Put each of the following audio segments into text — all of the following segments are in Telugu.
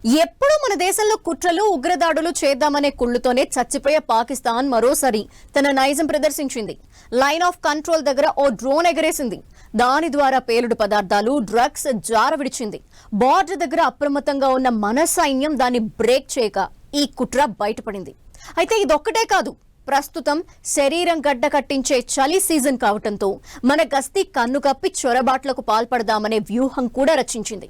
ఎప్పుడు మన దేశంలో కుట్రలు ఉగ్రదాడులు చేద్దామనే కుళ్ళుతోనే చచ్చిపోయే పాకిస్తాన్ మరోసారి తన నైజం ప్రదర్శించింది. లైన్ ఆఫ్ కంట్రోల్ దగ్గర ఓ డ్రోన్ ఎగరేసింది. దాని ద్వారా పేలుడు పదార్థాలు, డ్రగ్స్ జార విడిచింది. బార్డర్ దగ్గర అప్రమత్తంగా ఉన్న మన సైన్యం దాన్ని బ్రేక్ చేయక ఈ కుట్ర బయటపడింది. అయితే ఇదొక్కటే కాదు, ప్రస్తుతం శరీరం గడ్డ కట్టించే చలి సీజన్ కావటంతో మన గస్తీ కన్నుకప్పి చొరబాట్లకు పాల్పడదామనే వ్యూహం కూడా రచించింది.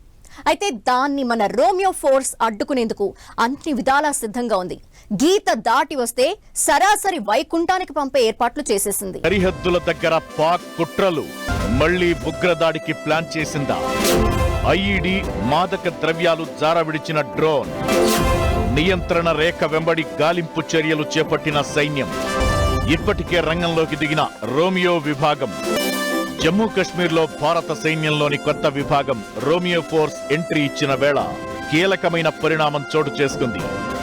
అయితే దాన్ని మన రోమియో ఫోర్స్ అడ్డుకునేందుకు అన్ని విధాలా సిద్ధంగా ఉంది. గీత దాటి వస్తే సరాసరి వైకుంఠానికి పంపే ఏర్పాట్లు చేసేసింది. సరిహద్దుల దగ్గర పాక్ కుట్రలు మళ్లీ ఉగ్రదాడికి ప్లాన్ చేసిందా? ఐఈడి, మాదక ద్రవ్యాలు జారవిడిచిన డ్రోన్, నియంత్రణ రేఖ వెంబడి గాలింపు చర్యలు చేపట్టిన సైన్యం, ఇప్పటికే రంగంలోకి దిగిన రోమియో విభాగం. జమ్మూ కశ్మీర్లో భారత సైన్యంలోని కొత్త విభాగం రోమియో ఫోర్స్ ఎంట్రీ ఇచ్చిన వేళ కీలకమైన పరిణామం చోటు చేసుకుంది.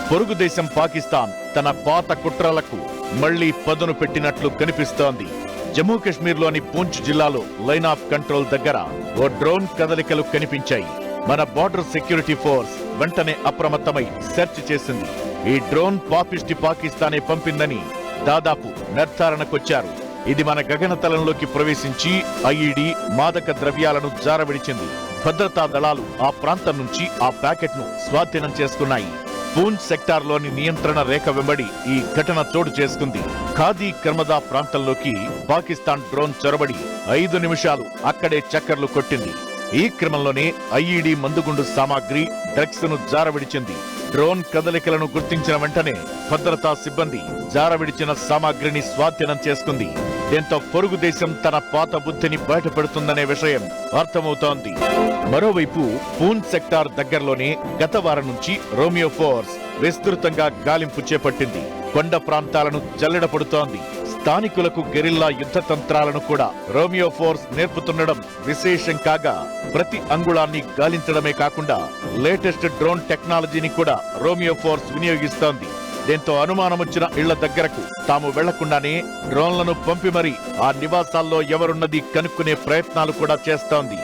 పొరుగు దేశం పాకిస్తాన్ తన పాత కుట్రలకు మళ్లీ పదును పెట్టినట్లు కనిపిస్తోంది. జమ్మూ కశ్మీర్లోని పూంచ్ జిల్లాలో లైన్ ఆఫ్ కంట్రోల్ దగ్గర ఓ డ్రోన్ కదలికలు కనిపించాయి. మన బార్డర్ సెక్యూరిటీ ఫోర్స్ వెంటనే అప్రమత్తమై సెర్చ్ చేసింది. ఈ డ్రోన్ పాపిష్టి పాకిస్తానే పంపిందని దాదాపు నిర్ధారణకొచ్చారు. ఇది మన గగనతలంలోకి ప్రవేశించి ఐఈడి, మాదక ద్రవ్యాలను జారవిడిచింది. భద్రతా దళాలు ఆ ప్రాంతం నుంచి ఆ ప్యాకెట్ను స్వాధీనం చేసుకున్నాయి. పూంచ్ సెక్టార్లోని నియంత్రణ రేఖ వెంబడి ఈ ఘటన చోటు చేసుకుంది. ఖాదీ కర్మదా ప్రాంతంలోకి పాకిస్తాన్ డ్రోన్ చొరబడి 5 నిమిషాలు అక్కడే చక్కర్లు కొట్టింది. ఈ క్రమంలోనే ఐఈడి, మందుగుండు సామాగ్రి, డ్రగ్స్ ను జారవిడిచింది. డ్రోన్ కదలికలను గుర్తించిన వెంటనే భద్రతా సిబ్బంది జారవిడిచిన సామాగ్రిని స్వాధీనం చేసుకుంది. దీంతో పొరుగు దేశం తన పాత బుద్ధిని బయటపెడుతుందనే విషయం అర్థమవుతోంది. మరోవైపు పూంచ్ సెక్టార్ దగ్గరలోనే గత వారం నుంచి రోమియో ఫోర్స్ విస్తృతంగా గాలింపు చేపట్టింది. కొండ ప్రాంతాలను జల్లెడపడుతోంది. స్థానికులకు గెరిల్లా యుద్ధ తంత్రాలను కూడా రోమియో ఫోర్స్ నేర్పుతుండడం విశేషం కాగా, ప్రతి అంగుళాన్ని గాలించడమే కాకుండా లేటెస్ట్ డ్రోన్ టెక్నాలజీని కూడా రోమియో ఫోర్స్ వినియోగిస్తోంది. దీంతో అనుమానమొచ్చిన ఇళ్ల దగ్గరకు తాము వెళ్లకుండానే డ్రోన్లను పంపి మరీ ఆ నివాసాల్లో ఎవరున్నది కనుక్కునే ప్రయత్నాలు కూడా చేస్తోంది.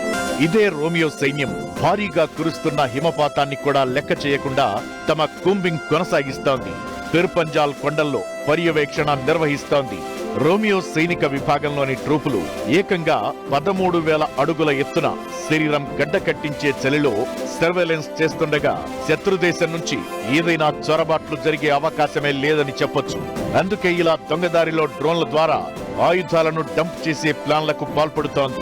ఇదే రోమియో సైన్యం భారీగా కురుస్తున్న హిమపాతాన్ని కూడా లెక్క చేయకుండా తమ కూంబింగ్ కొనసాగిస్తోంది. పెర్పంజాల్ కొండల్లో పర్యవేక్షణ నిర్వహిస్తోంది. రోమియో సైనిక విభాగంలోని ట్రూపులు ఏకంగా 13,000 అడుగుల ఎత్తున శరీరం గడ్డ కట్టించే చలిలో సర్వేలెన్స్ చేస్తుండగా శత్రుదేశం నుంచి ఏదైనా చొరబాట్లు జరిగే అవకాశమే లేదని చెప్పొచ్చు. అందుకే ఇలా దొంగదారిలో డ్రోన్ల ద్వారా ఆయుధాలను డంప్ చేసే ప్లాన్లకు పాల్పడుతోంది.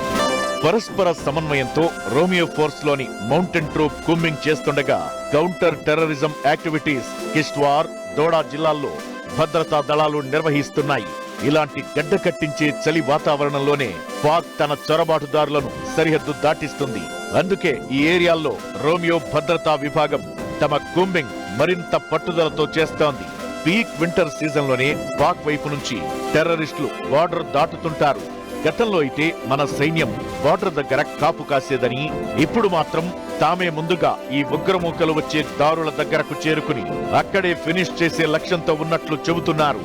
పరస్పర సమన్వయంతో రోమియో ఫోర్స్ లోని మౌంటైన్ ట్రూప్ కూంబింగ్ చేస్తుండగా counter terrorism activities Kishtwar, Doda జిల్లాల్లో భద్రతా దళాలు నిర్వహిస్తున్నాయి. ఇలాంటి గడ్డ కట్టించే చలి వాతావరణంలోనే పాక్ తన చొరబాటుదారులను సరిహద్దు దాటిస్తుంది. అందుకే ఈ ఏరియాల్లో రోమియో భద్రతా విభాగం తమ కూంబింగ్ మరింత పట్టుదలతో చేస్తోంది. పీక్ వింటర్ సీజన్లోనే పాక్ వైపు నుంచి టెర్రరిస్టులు బార్డర్ దాటుతుంటారు. గతంలో అయితే మన సైన్యం బార్డర్ దగ్గర కాపు కాసేదని, ఇప్పుడు మాత్రం తామే ముందుగా ఈ ఉగ్రమూకలు వచ్చే దారుల దగ్గరకు చేరుకుని అక్కడే ఫినిష్ చేసే లక్ష్యంతో ఉన్నట్లు చెబుతున్నారు.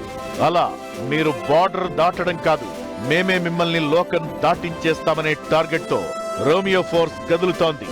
అలా మీరు బార్డర్ దాటడం కాదు, మేమే మిమ్మల్ని లోకం దాటించేస్తామనే టార్గెట్ తో రోమియో ఫోర్స్ కదులుతోంది.